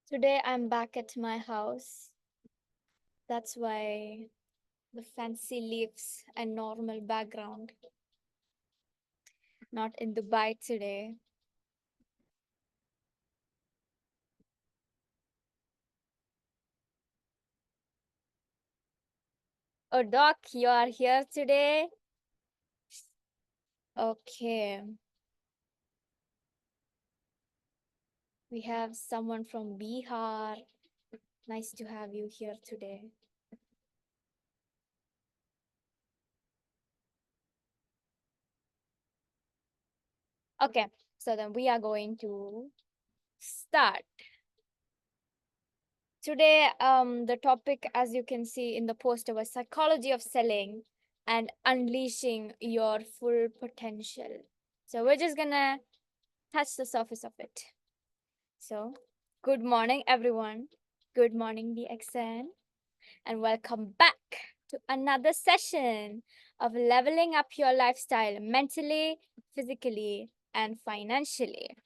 Today I'm back at my house. That's why the fancy leaves and normal background. Not in Dubai today. Oh, Doc, you are here today? Okay. We have someone from Bihar. Nice to have you here today. Okay, so then we are going to start. Today, the topic, as you can see in the poster, was psychology of selling and unleashing your full potential. So we're just gonna touch the surface of it. So, good morning, everyone. Good morning, DXN, and welcome back to another session of leveling up your lifestyle mentally, physically, and financially.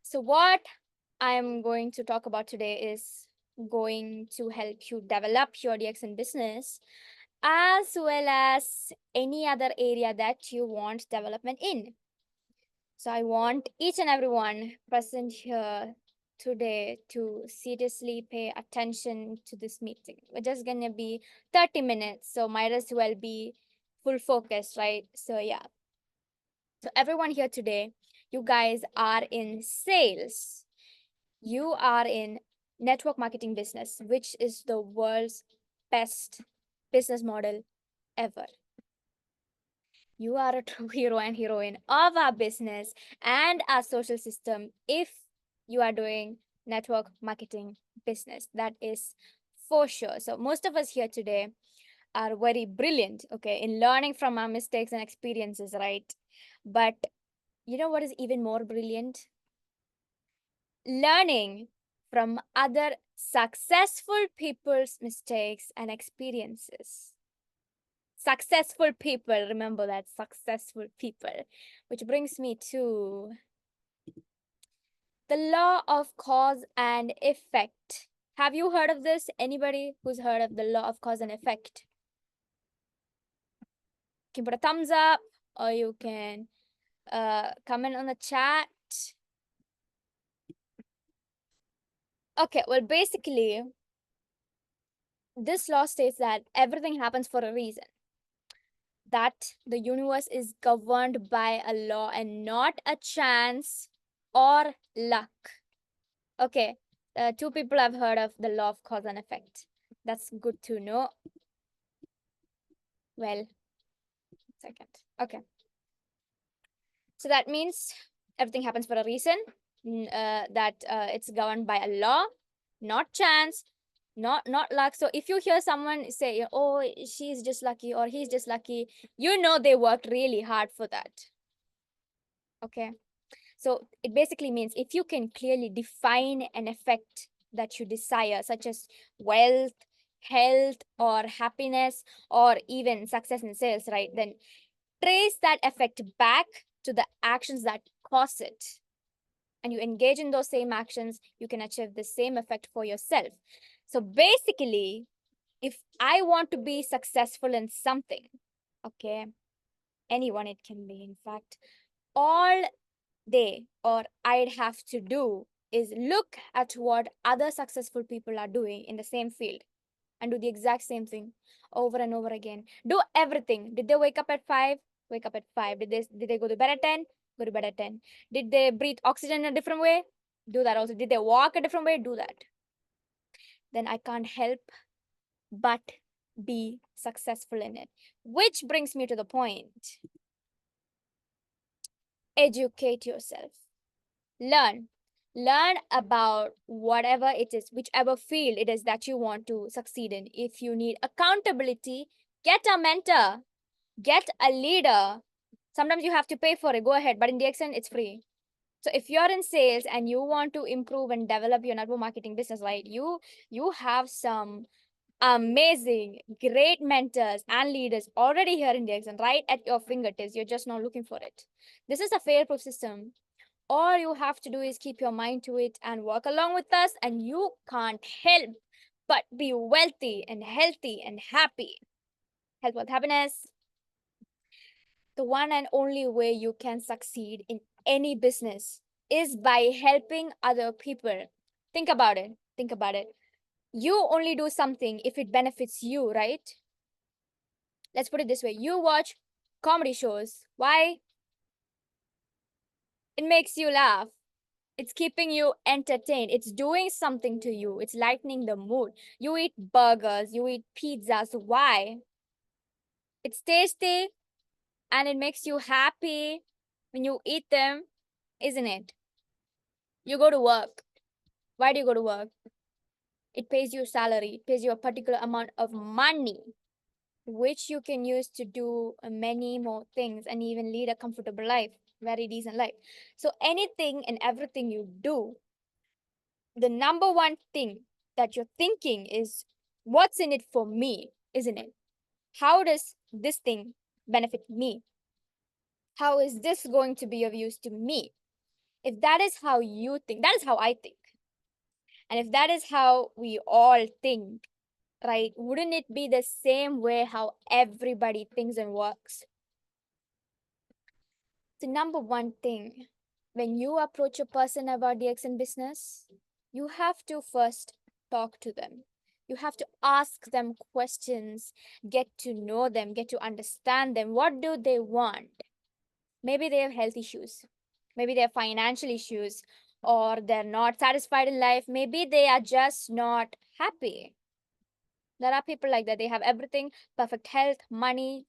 So, what I'm going to talk about today is going to help you develop your DXN business as well as any other area that you want development in. So I want each and everyone present here today to seriously pay attention to this meeting. We're just gonna be 30 minutes, so might as well be full focus, right? So yeah. So everyone here today, you guys are in sales. You are in network marketing business, which is the world's best business model ever. You are a true hero and heroine of our business and our social system if you are doing network marketing business. That is for sure. So, most of us here today are very brilliant, okay, in learning from our mistakes and experiences, right? But you know what is even more brilliant? Learning from other successful people's mistakes and experiences. Successful people, remember that, successful people. Which brings me to the law of cause and effect. Have you heard of this? Anybody who's heard of the law of cause and effect? You can put a thumbs up or you can comment on the chat. Okay, well, basically, this law states that everything happens for a reason, that the universe is governed by a law and not a chance or luck. Okay, two people have heard of the law of cause and effect. That's good to know. Well, second. Okay. So that means everything happens for a reason, that it's governed by a law, not chance, not luck. So if you hear someone say, oh, she's just lucky or he's just lucky, you know they worked really hard for that. Okay. So it basically means if you can clearly define an effect that you desire, such as wealth, health, or happiness, or even success in sales, right? Then trace that effect back to the actions that cause it. And you engage in those same actions, you can achieve the same effect for yourself. So basically, if I want to be successful in something, okay, anyone it can be, in fact, all they or I'd have to do is look at what other successful people are doing in the same field and do the exact same thing over and over again. Do everything. Did they wake up at 5? Wake up at 5. Did they go to bed at 10? Go to bed at 10. Did they breathe oxygen in a different way? Do that also. Did they walk a different way? Do that. Then I can't help but be successful in it. Which brings me to the point. Educate yourself. Learn about whatever it is, whichever field it is that you want to succeed in. If you need accountability, get a mentor, get a leader. Sometimes you have to pay for it, go ahead, but in DXN it's free. So if you're in sales and you want to improve and develop your network marketing business, right, you have some amazing great mentors and leaders already here in DXN right at your fingertips. You're just not looking for it. This is a fail proof system All you have to do is keep your mind to it and work along with us, and you can't help but be wealthy and healthy and happy. Health, wealth, happiness. The one and only way you can succeed in any business is by helping other people. Think about it. Think about it. You only do something if it benefits you, right? Let's put it this way: you watch comedy shows. Why? It makes you laugh. It's keeping you entertained. It's doing something to you. It's lightening the mood. You eat burgers, you eat pizzas. Why? It's tasty and it makes you happy when you eat them, isn't it? You go to work. Why do you go to work? It pays you salary, it pays you a particular amount of money, which you can use to do many more things and even lead a comfortable life, very decent life. So anything and everything you do, the number one thing that you're thinking is, what's in it for me, isn't it? How does this thing benefit me? How is this going to be of use to me? If that is how you think, that is how I think. And if that is how we all think, right, wouldn't it be the same way how everybody thinks and works? The number one thing, when you approach a person about DX in business, you have to first talk to them. You have to ask them questions, get to know them, get to understand them. What do they want? Maybe they have health issues, maybe they have financial issues, or they're not satisfied in life. Maybe they are just not happy. There are people like that. They have everything, perfect health, money,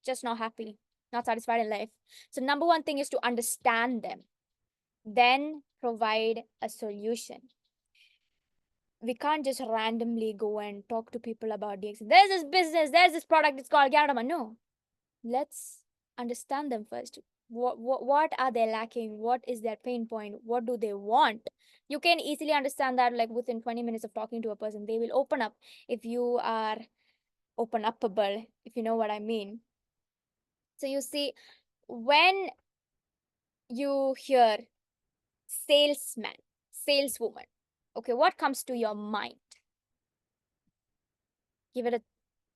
just not happy, not satisfied in life. So, number one thing is to understand them, then provide a solution. We can't just randomly go and talk to people about DX. There's this business, there's this product, it's called Gyanadama. No, let's understand them first. What are they lacking? What is their pain point? What do they want? You can easily understand that, like within 20 minutes of talking to a person. They will open up if you are open upable, if you know what I mean. So you see, when you hear salesman, saleswoman, okay, what comes to your mind? Give it a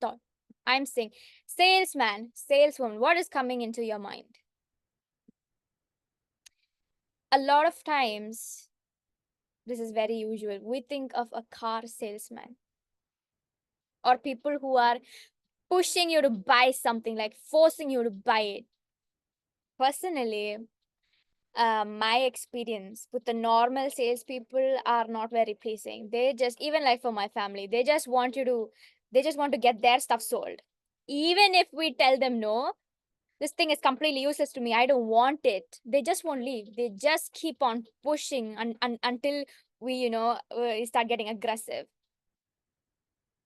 thought. I'm saying salesman, saleswoman, what is coming into your mind? A lot of times, this is very usual, we think of a car salesman or people who are pushing you to buy something, like forcing you to buy it. Personally, my experience with the normal salespeople are not very pleasing. They just, even like for my family, they just want to get their stuff sold. Even if we tell them no, this thing is completely useless to me, I don't want it, they just won't leave. They just keep on pushing until we, start getting aggressive.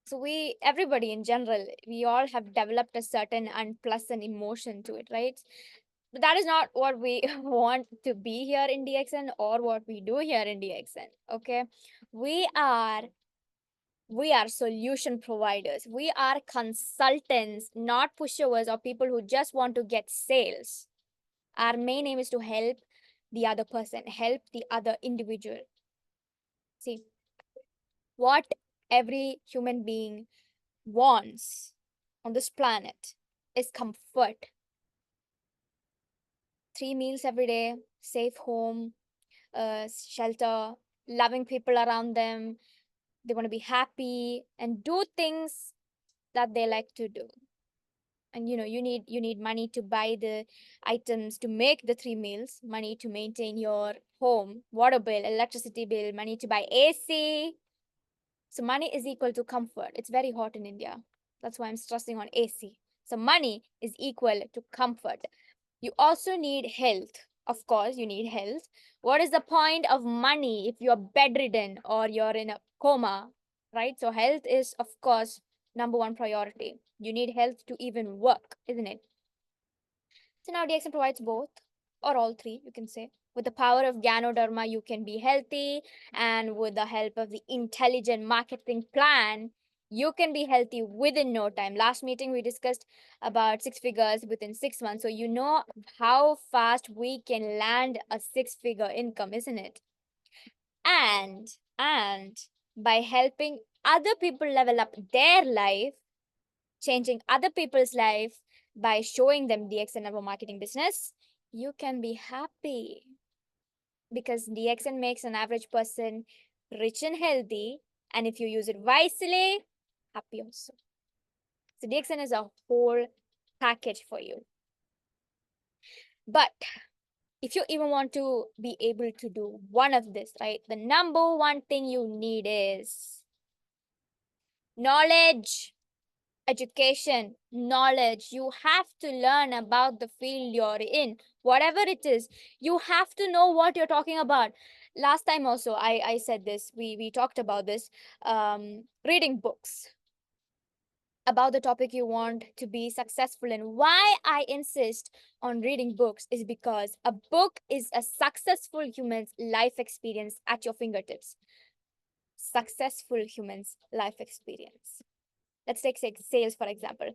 So everybody in general, we all have developed a certain unpleasant emotion to it, right? But that is not what we want to be here in DXN or what we do here in DXN. Okay, we are we are solution providers. We are consultants, not pushovers or people who just want to get sales. Our main aim is to help the other person, help the other individual. See, what every human being wants on this planet is comfort. 3 meals every day, safe home, shelter, loving people around them. They want to be happy and do things that they like to do. And you need money to buy the items to make the 3 meals, money to maintain your home, water bill, electricity bill, money to buy AC. So money is equal to comfort. It's very hot in India. That's why I'm stressing on AC. So money is equal to comfort. You also need health. Of course, you need health. What is the point of money if you're bedridden or you're in a coma, right? So health is, of course, number one priority. You need health to even work, isn't it? So now DXM provides both, or all three, you can say. With the power of Ganoderma, you can be healthy, and with the help of the intelligent marketing plan, You can be healthy within no time. Last meeting, we discussed about six figures within 6 months. So, you know how fast we can land a six-figure income, isn't it? And, and by helping other people level up their life, changing other people's life by showing them DXN of a marketing business, you can be happy because DXN makes an average person rich and healthy. And if you use it wisely, happy also. So DXN is a whole package for you. But if you even want to be able to do one of this, right, the number one thing you need is knowledge. Education, knowledge. You have to learn about the field you're in, whatever it is. You have to know what you're talking about. Last time also, I said this. We talked about this. Reading books about the topic you want to be successful in. Why I insist on reading books is because a book is a successful human's life experience at your fingertips. Successful human's life experience. Let's take sales, for example.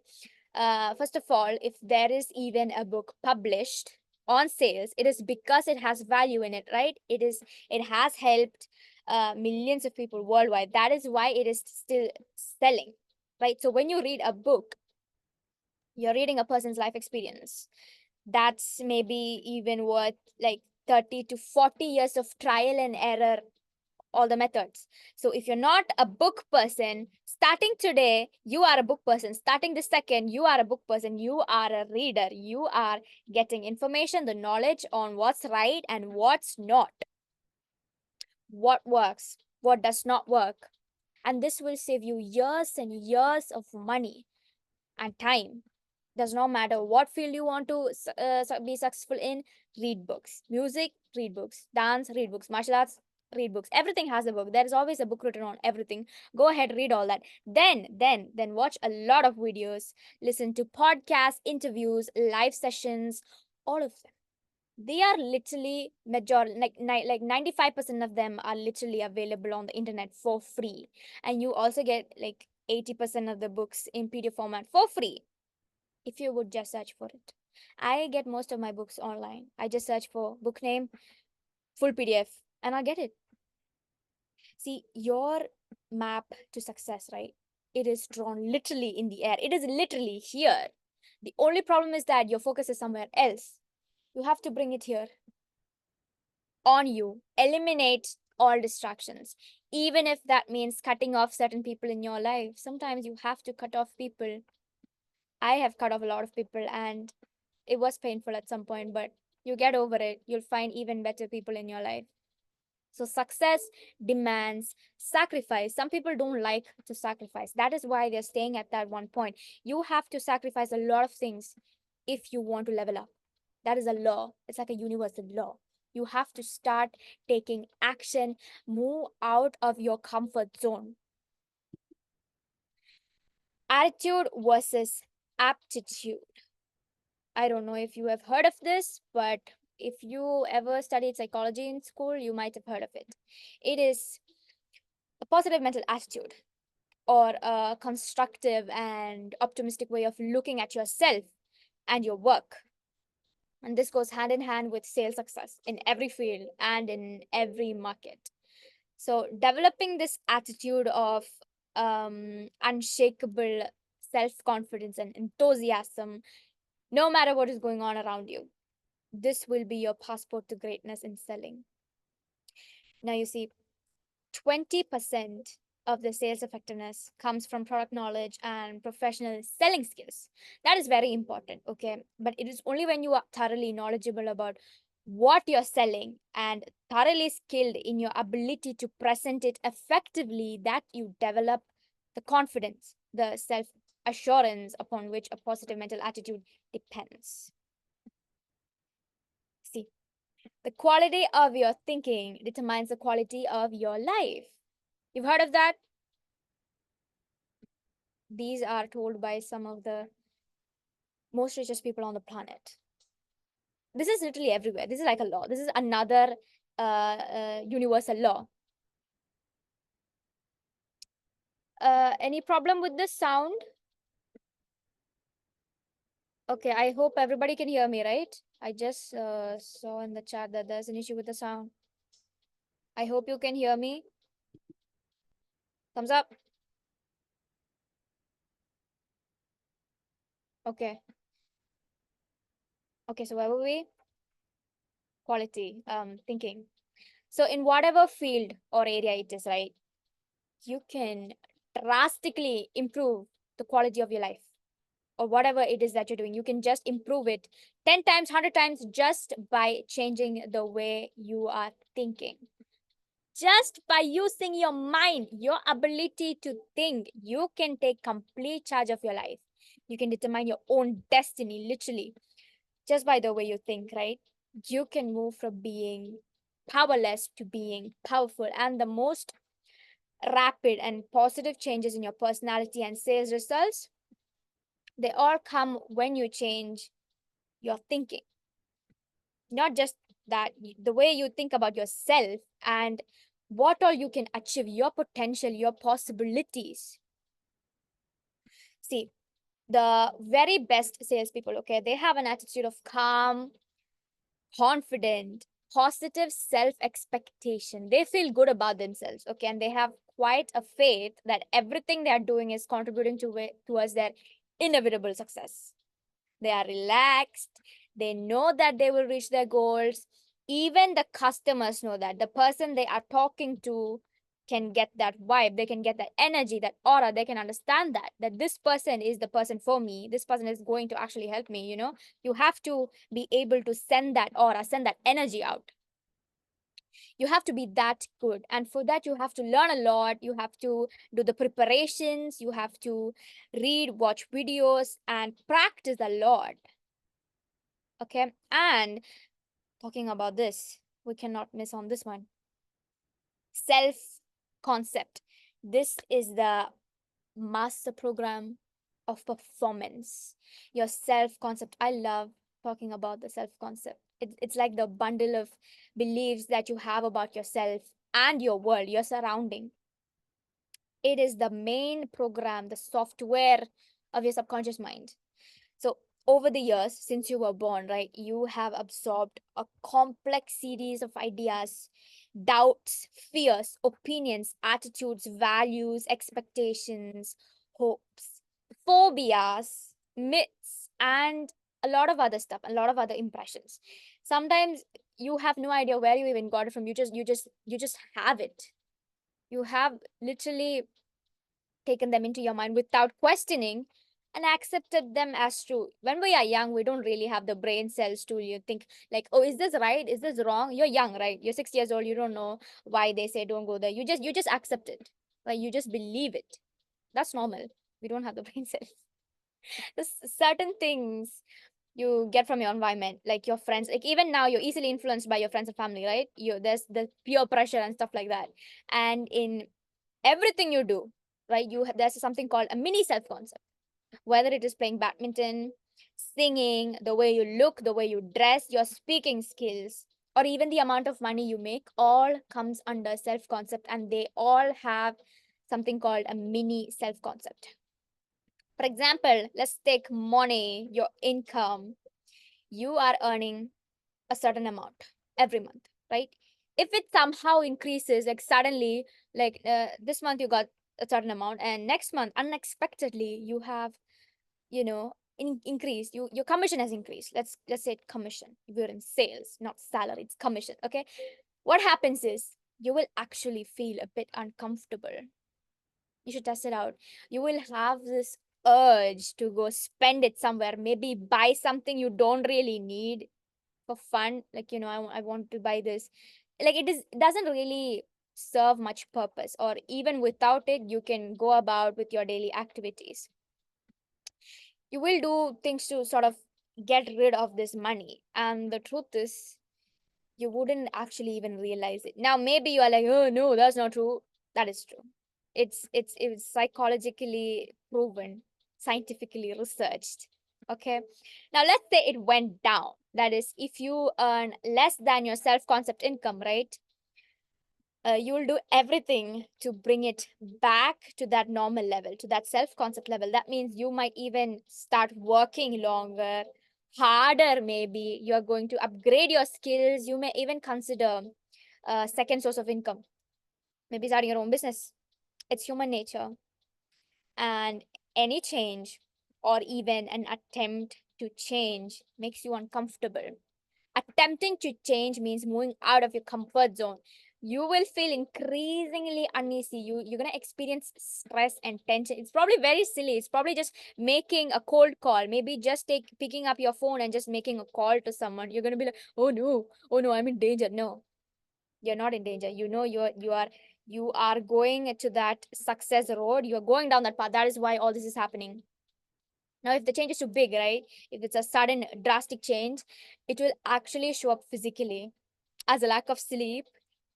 First of all, if there is even a book published on sales, it is because it has value in it, right? It has helped millions of people worldwide. That is why it is still selling, right? So when you read a book, you're reading a person's life experience. That's maybe even worth like 30 to 40 years of trial and error, all the methods. So if you're not a book person, starting today, you are a book person. Starting the second, you are a book person. You are a reader. You are getting information, the knowledge on what's right and what's not, what works, what does not work. And this will save you years and years of money and time. Does not matter what field you want to be successful in. Read books. Music, read books. Dance, read books. Martial arts, read books. Everything has a book. There is always a book written on everything. Go ahead, read all that. Then watch a lot of videos. Listen to podcasts, interviews, live sessions, all of them. They are literally like 95% of them are literally available on the internet for free. And you also get like 80% of the books in PDF format for free if you would just search for it. I get most of my books online. I just search for book name, full PDF, and I get it. See, your map to success, right? It is drawn literally in the air. It is literally here. The only problem is that your focus is somewhere else. You have to bring it here on you. Eliminate all distractions. Even if that means cutting off certain people in your life. Sometimes you have to cut off people. I have cut off a lot of people and it was painful at some point, but you get over it. You'll find even better people in your life. So, success demands sacrifice. Some people don't like to sacrifice. That is why they're staying at that one point. You have to sacrifice a lot of things if you want to level up. That is a law, it's like a universal law. You have to start taking action, move out of your comfort zone. Attitude versus aptitude. I don't know if you have heard of this, but if you ever studied psychology in school, you might have heard of it. It is a positive mental attitude or a constructive and optimistic way of looking at yourself and your work. And this goes hand in hand with sales success in every field and in every market. So, developing this attitude of unshakable self confidence and enthusiasm, no matter what is going on around you, this will be your passport to greatness in selling. Now, you see, 20% of the sales effectiveness comes from product knowledge and professional selling skills. That is very important, okay? But it is only when you are thoroughly knowledgeable about what you're selling and thoroughly skilled in your ability to present it effectively that you develop the confidence, the self assurance upon which a positive mental attitude depends. See, the quality of your thinking determines the quality of your life. You've heard of that? These are told by some of the most richest people on the planet. This is literally everywhere. This is like a law. This is another universal law. Any problem with this sound? Okay, I hope everybody can hear me, right? I just saw in the chat that there's an issue with the sound. I hope you can hear me. Thumbs up. Okay. Okay, so where were we? Quality, thinking. So in whatever field or area it is, right, you can drastically improve the quality of your life or whatever it is that you're doing. You can just improve it 10 times, 100 times just by changing the way you are thinking. Just by using your mind, your ability to think, you can take complete charge of your life. You can determine your own destiny, literally, just by the way you think, right? You can move from being powerless to being powerful. And the most rapid and positive changes in your personality and sales results, they all come when you change your thinking. Not just that, the way you think about yourself and what all you can achieve, your potential, your possibilities. See, the very best salespeople, okay, they have an attitude of calm, confident, positive self expectation. They feel good about themselves, okay, and they have quite a faith that everything they are doing is contributing towards their inevitable success. They are relaxed, they know that they will reach their goals. Even the customers know that the person they are talking to can get that vibe, they can get that energy, that aura, they can understand that this person is the person for me, this person is going to actually help me, you know. You have to be able to send that aura, send that energy out. You have to be that good, and for that you have to learn a lot, you have to do the preparations, you have to read, watch videos, and practice a lot. Okay, and talking about this, we cannot miss on this one. Self concept. This is the master program of performance. Your self concept. I love talking about the self concept. It's like the bundle of beliefs that you have about yourself and your world, your surrounding. It is the main program, the software of your subconscious mind. So, over the years, since you were born, right, you have absorbed a complex series of ideas, doubts, fears, opinions, attitudes, values, expectations, hopes, phobias, myths, and a lot of other stuff, a lot of other impressions. Sometimes you have no idea where you even got it from. You just have it. You have literally taken them into your mind without questioning and accepted them as true. When we are young, we don't really have the brain cells to you think like, oh, is this right? Is this wrong? You're young, right? You're 6 years old. You don't know why they say don't go there. You just accept it. Like you just believe it. That's normal. We don't have the brain cells. There's certain things you get from your environment, like your friends. Like even now, you're easily influenced by your friends and family, right? There's the peer pressure and stuff like that. And in everything you do, right, there's something called a mini self concept, whether it is playing badminton, singing, the way you look, the way you dress, your speaking skills, or even the amount of money you make, all comes under self concept, and they all have something called a mini self concept. For example, let's take money, your income. You are earning a certain amount every month, right? If it somehow increases, like suddenly, like this month you got a certain amount, and next month unexpectedly you have, increased. Your commission has increased. Let's say commission. We're in sales, not salary. It's commission. Okay, what happens is you will actually feel a bit uncomfortable. You should test it out. You will have this urge to go spend it somewhere, maybe buy something you don't really need for fun, like I want to buy this. Like it doesn't really serve much purpose, or even without it you can go about with your daily activities. You will do things to sort of get rid of this money, and the truth is you wouldn't actually even realize it. Now maybe you are like, oh no, that's not true. That is true. It's psychologically proven, scientifically researched. Okay, now let's say it went down. That is, if you earn less than your self concept income, right, you'll do everything to bring it back to that normal level, to that self concept level. That means you might even start working longer, harder, maybe. You're going to upgrade your skills. You may even consider a second source of income, maybe starting your own business. It's human nature. And any change or even an attempt to change makes you uncomfortable. Attempting to change means moving out of your comfort zone. You will feel increasingly uneasy. You're gonna experience stress and tension. It's probably very silly. It's probably just making a cold call. Maybe just picking up your phone and just making a call to someone. You're gonna be like, oh no, I'm in danger. No, you're not in danger. You know you are going to that success road. You're going down that path. That is why all this is happening. Now, if the change is too big, right? If it's a sudden drastic change, it will actually show up physically as a lack of sleep,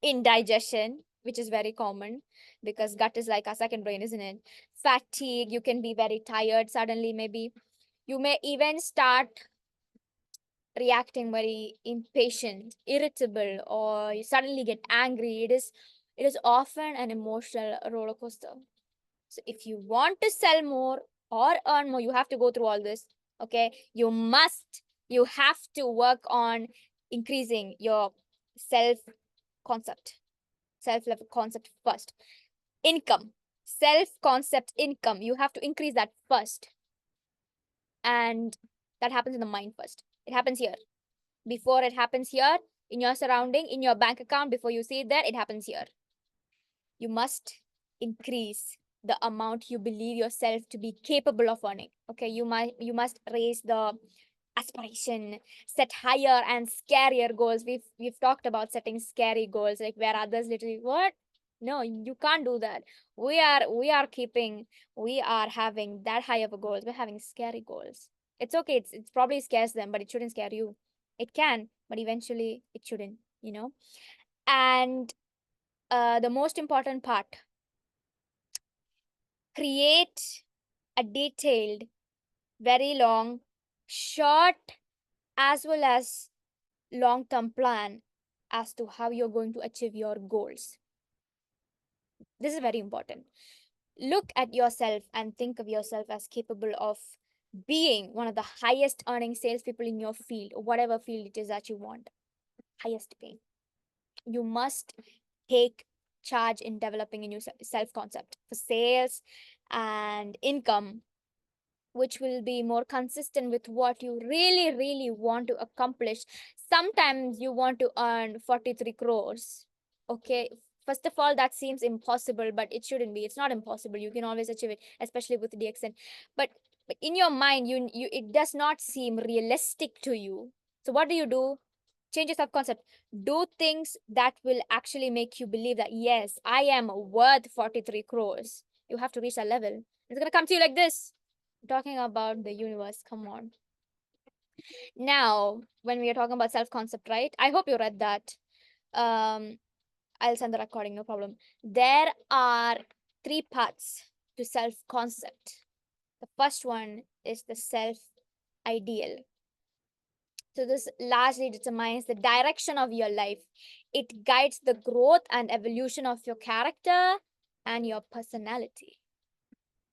indigestion, which is very common because gut is like our second brain, isn't it? Fatigue, you can be very tired suddenly, maybe. You may even start reacting very impatient, irritable, or you suddenly get angry. It is often an emotional roller coaster. So if you want to sell more or earn more, you have to go through all this. Okay. You have to work on increasing your self concept, self level concept first. Income, self concept income. You have to increase that first. And that happens in the mind first. It happens here. Before it happens here, in your surrounding, in your bank account, before you see it there, it happens here. You must increase the amount you believe yourself to be capable of earning. Okay, you must raise the aspiration, set higher and scarier goals. We've talked about setting scary goals, like where others literally, what? No, you can't do that. We are having that high of a goals. We're having scary goals. It's okay. It's probably scares them, but it shouldn't scare you. It can, but eventually it shouldn't, And the most important part, create a detailed, very long, short, as well as long term plan as to how you're going to achieve your goals. This is very important. Look at yourself and think of yourself as capable of being one of the highest earning salespeople in your field, or whatever field it is that you want, highest paying. You must take charge in developing a new self concept for sales and income, which will be more consistent with what you really, really want to accomplish. Sometimes you want to earn 43 crores. Okay. First of all, that seems impossible, but it shouldn't be. It's not impossible. You can always achieve it, especially with DXN. But in your mind, you it does not seem realistic to you. So what do? Change your subconcept. Do things that will actually make you believe that yes, I am worth 43 crores. You have to reach that level. It's gonna come to you like this. Talking about the universe, come on. Now, when we are talking about self-concept, right? I hope you read that. Um, I'll send the recording, no problem. There are three parts to self-concept. The first one is the self-ideal. So this largely determines the direction of your life. It guides the growth and evolution of your character and your personality.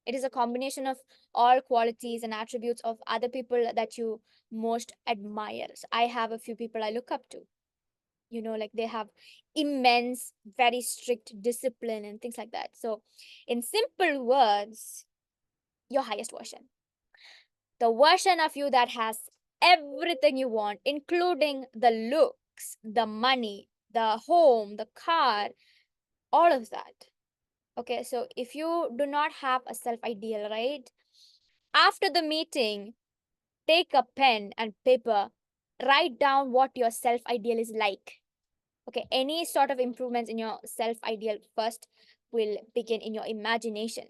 It is a combination of all qualities and attributes of other people that you most admire. So I have a few people I look up to. Like they have immense, very strict discipline and things like that. So, in simple words, your highest version. The version of you that has everything you want, including the looks, the money, the home, the car, all of that. Okay, so if you do not have a self ideal, right? After the meeting, take a pen and paper, write down what your self ideal is like. Okay, any sort of improvements in your self ideal first will begin in your imagination.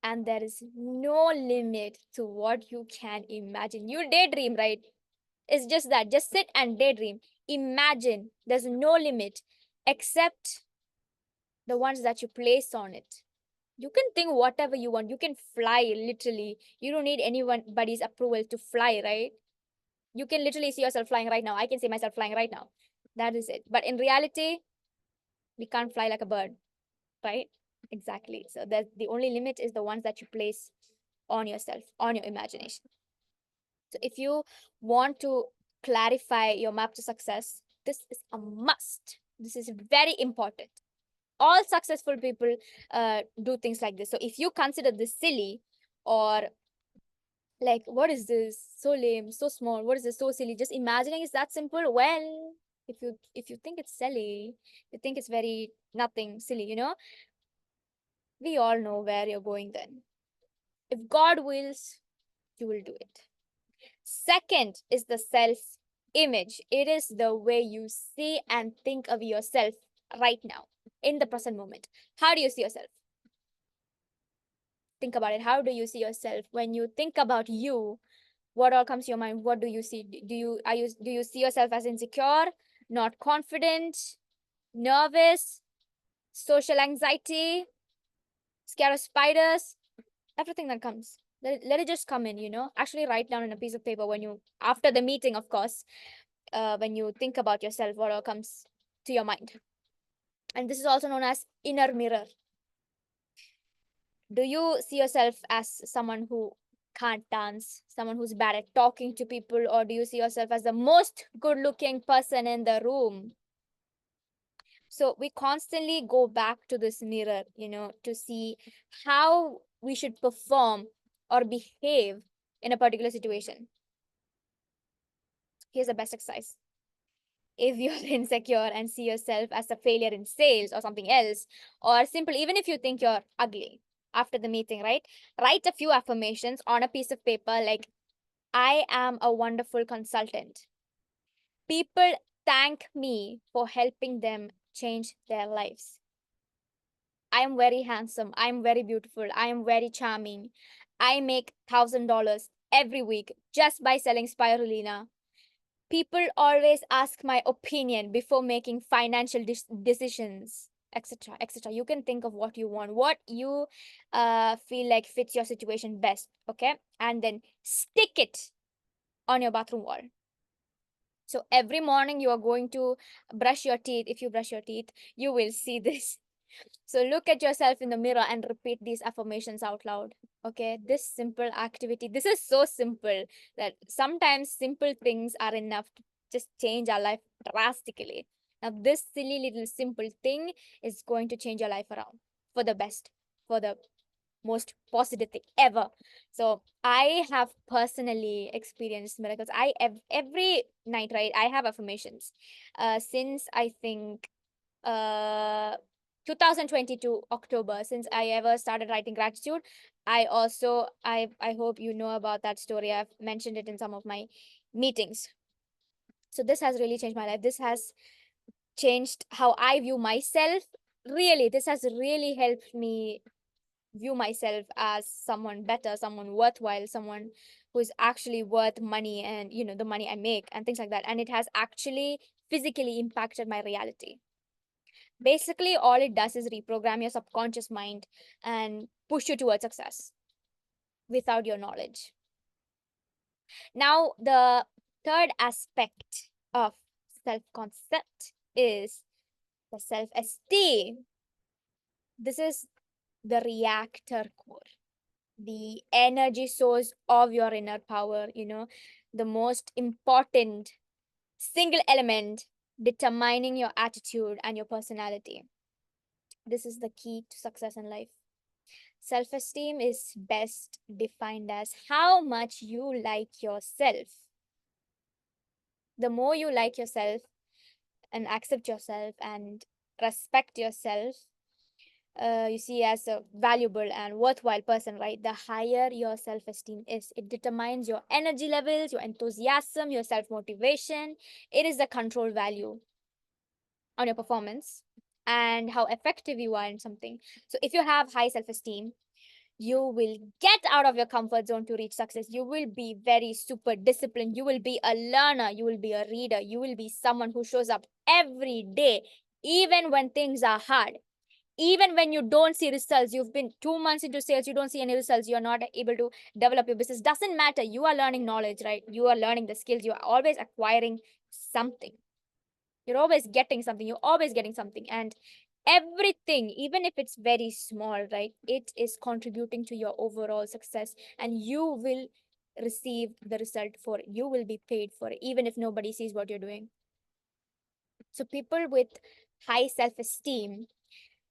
And there is no limit to what you can imagine. You daydream, right? It's just that. Just sit and daydream. Imagine. There's no limit except the ones that you place on it. You can think whatever you want. You can fly literally. You don't need anybody's approval to fly, right? You can literally see yourself flying right now. I can see myself flying right now. That is it. But in reality, We can't fly like a bird, right? Exactly. So the only limit is the ones that you place on yourself, on your imagination. So if you want to clarify your map to success, this is a must. This is very important. All successful people do things like this. So if you consider this silly, or like, what is this, so lame, so small, what is this, so silly, just imagining is that simple, well, if you think it's silly, you think it's very nothing, silly, we all know where you're going then. If God wills, you will do it. Second is the self image. It is the way you see and think of yourself right now, in the present moment. How do you see yourself? Think about it. How do you see yourself? When you think about you, what all comes to your mind? What do you see? Do you see yourself as insecure, not confident, nervous, social anxiety, scared of spiders? Everything that comes. Let it just come in, Actually write down on a piece of paper when you, after the meeting, of course, when you think about yourself, what all comes to your mind. And this is also known as inner mirror. Do you see yourself as someone who can't dance, someone who's bad at talking to people, or do you see yourself as the most good looking person in the room? So we constantly go back to this mirror, to see how we should perform or behave in a particular situation. Here's the best exercise. If you're insecure and see yourself as a failure in sales or something else, or simply, even if you think you're ugly after the meeting, right? Write a few affirmations on a piece of paper like, I am a wonderful consultant. People thank me for helping them change their lives. I am very handsome. I am very beautiful. I am very charming. I make $1,000 every week just by selling spirulina. People always ask my opinion before making financial decisions, etc., etc. You can think of what you want, what you feel like fits your situation best, okay? And then stick it on your bathroom wall. So every morning you are going to brush your teeth. If you brush your teeth, you will see this. So look at yourself in the mirror and repeat these affirmations out loud. Okay, this simple activity, this is so simple that sometimes simple things are enough to just change our life drastically. Now, this silly little simple thing is going to change your life around for the best, for the most positive thing ever. So I have personally experienced miracles. Every night, right, I have affirmations. Since I think 2022 October, since I ever started writing gratitude. I hope you know about that story. I've mentioned it in some of my meetings. So this has really changed my life. This has changed how I view myself. Really, this has really helped me view myself as someone better, someone worthwhile, someone who's actually worth money, and the money I make and things like that. And it has actually physically impacted my reality. Basically, all it does is reprogram your subconscious mind and push you towards success without your knowledge. Now, the third aspect of self concept is the self esteem. This is the reactor core, the energy source of your inner power, the most important single element determining your attitude and your personality. This is the key to success in life. Self esteem is best defined as how much you like yourself. The more you like yourself and accept yourself and respect yourself, you see as a valuable and worthwhile person, right? The higher your self esteem is, it determines your energy levels, your enthusiasm, your self motivation. It is the control value on your performance and how effective you are in something. So, if you have high self esteem, you will get out of your comfort zone to reach success. You will be very super disciplined. You will be a learner. You will be a reader. You will be someone who shows up every day, even when things are hard. Even when you don't see results, you've been 2 months into sales, you don't see any results, you're not able to develop your business. Doesn't matter. You are learning knowledge, right? You are learning the skills. You are always acquiring something. You're always getting something. You're always getting something. And everything, even if it's very small, right, it is contributing to your overall success, and you will receive the result for it. You will be paid for it, even if nobody sees what you're doing. So people with high self-esteem,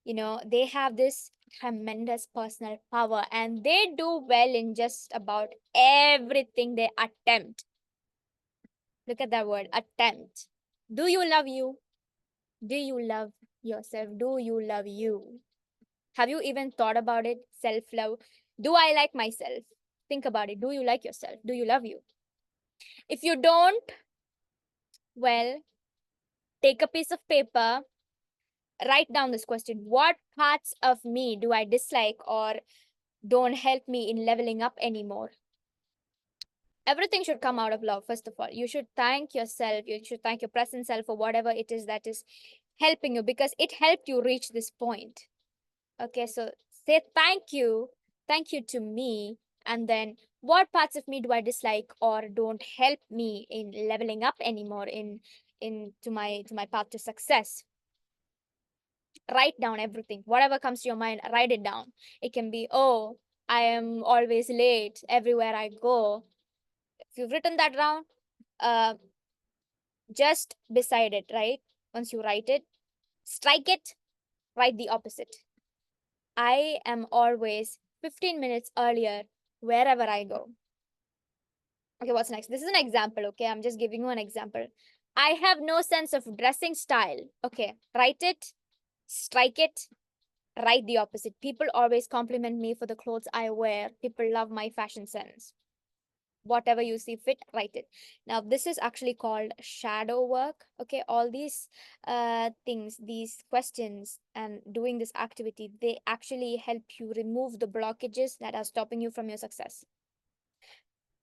they have this tremendous personal power, and they do well in just about everything they attempt. Look at that word, attempt. Do you love you? Do you love yourself? Do you love you? Have you even thought about it? Self love. Do I like myself? Think about it. Do you like yourself? Do you love you? If you don't, well, take a piece of paper, write down this question: what parts of me do I dislike or don't help me in leveling up anymore? Everything should come out of love. First of all, you should thank yourself, you should thank your present self for whatever it is that is helping you, because it helped you reach this point. Okay, so say thank you to me, and then what parts of me do I dislike or don't help me in leveling up anymore in to my path to success. Write down everything, whatever comes to your mind, write it down. It can be, oh, I am always late everywhere I go. If you've written that down, uh, just beside it, right? Once you write it, strike it, write the opposite. I am always 15 minutes earlier wherever I go. Okay, what's next? This is an example, okay? I'm just giving you an example. I have no sense of dressing style. Okay, write it, strike it, write the opposite. People always compliment me for the clothes I wear. People love my fashion sense. Whatever you see fit, write it. Now this is actually called shadow work. Okay, all these things, these questions and doing this activity, they actually help you remove the blockages that are stopping you from your success.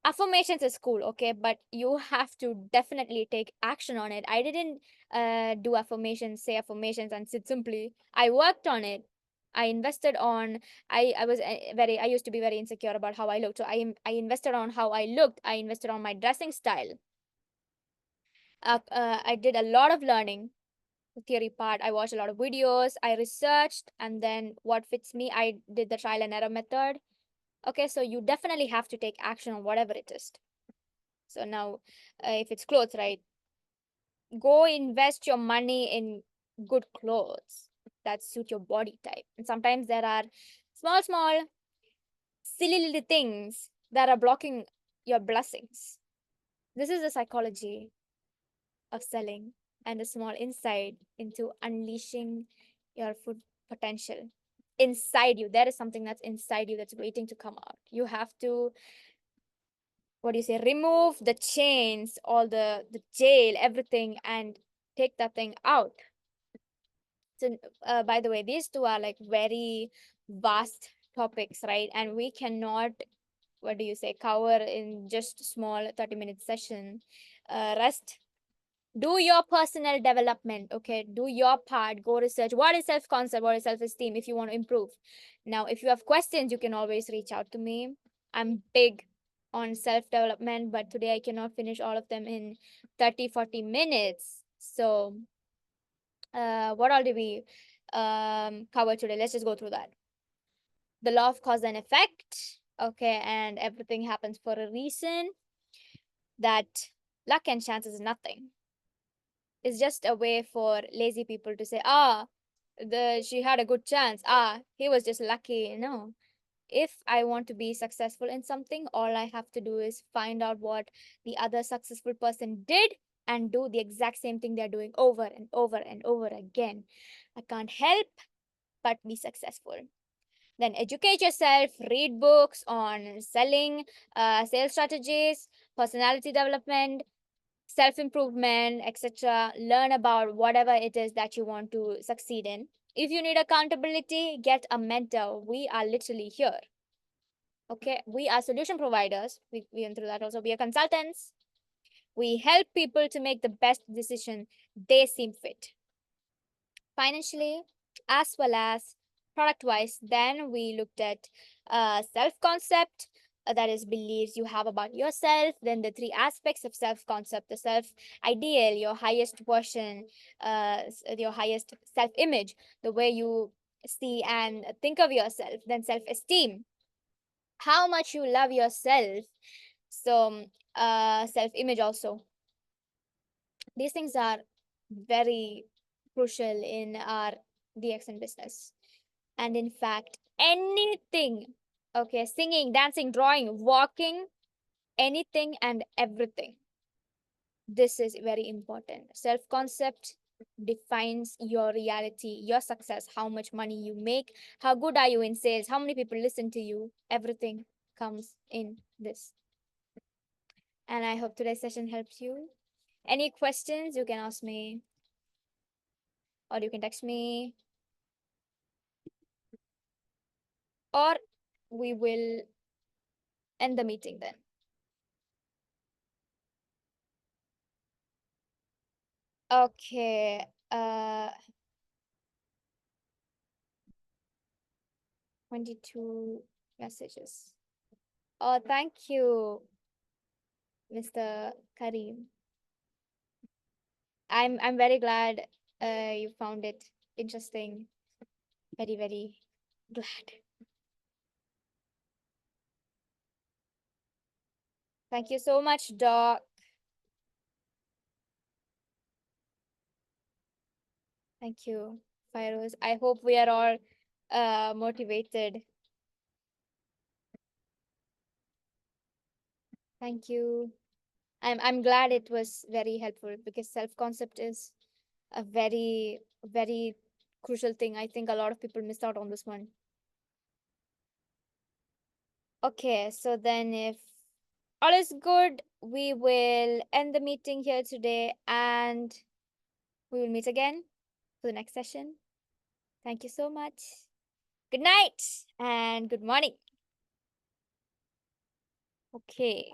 Affirmations is cool, okay, but you have to definitely take action on it. I didn't do affirmations, say affirmations and sit simply. I worked on it. I invested on. I was very. I used to be very insecure about how I looked, so I invested on how I looked. I invested on my dressing style. I did a lot of learning. The theory part, I watched a lot of videos. I researched, and then what fits me, I did the trial and error method. Okay, so you definitely have to take action on whatever it is. So now, if it's clothes, right? Go invest your money in good clothes that suit your body type. And sometimes there are small, silly little things that are blocking your blessings. This is the psychology of selling and a small insight into unleashing your full potential. Inside you, there is something that's inside you that's waiting to come out. You have to, what do you say, remove the chains, all the jail, everything, and take that thing out. So by the way, these two are like very vast topics, right? And we cannot, what do you say, cover in just small 30-minute session. Rest, do your personal development. Okay, do your part, go research what is self-concept, what is self-esteem, if you want to improve. Now if you have questions, you can always reach out to me. I'm big on self-development, but today I cannot finish all of them in 30-40 minutes. So what all did we cover today? Let's just go through that. The law of cause and effect. Okay, and everything happens for a reason. That luck and chance is nothing. It's just a way for lazy people to say, ah, she had a good chance. Ah, he was just lucky. No. If I want to be successful in something, all I have to do is find out what the other successful person did and do the exact same thing they're doing over and over and over again. I can't help but be successful. Then educate yourself, read books on selling, sales strategies, personality development, self improvement, etc. Learn about whatever it is that you want to succeed in. If you need accountability, get a mentor. We are literally here. Okay, we are solution providers. We went through that also. We are consultants. We help people to make the best decision they seem fit, financially as well as product wise. Then we looked at self concept, that is beliefs you have about yourself, then the three aspects of self concept, the self ideal, your highest version, your highest self image, the way you see and think of yourself, then self esteem, how much you love yourself. So self image also, these things are very crucial in our DXN business. And in fact, anything, okay, singing, dancing, drawing, walking, anything and everything, this is very important. Self concept defines your reality, your success, how much money you make, how good are you in sales, how many people listen to you, everything comes in this. And I hope today's session helps you. Any questions, you can ask me or you can text me, or we will end the meeting then. Okay. 22 messages. Oh, thank you, Mr. Kareem. I'm very glad you found it interesting. Very, very glad. Thank you so much, Doc. Thank you, Fairoz. I hope we are all motivated. Thank you. I'm glad it was very helpful because self-concept is a very, very crucial thing. I think a lot of people missed out on this one. Okay, so then if all is good, we will end the meeting here today and we will meet again for the next session. Thank you so much. Good night and good morning. Okay.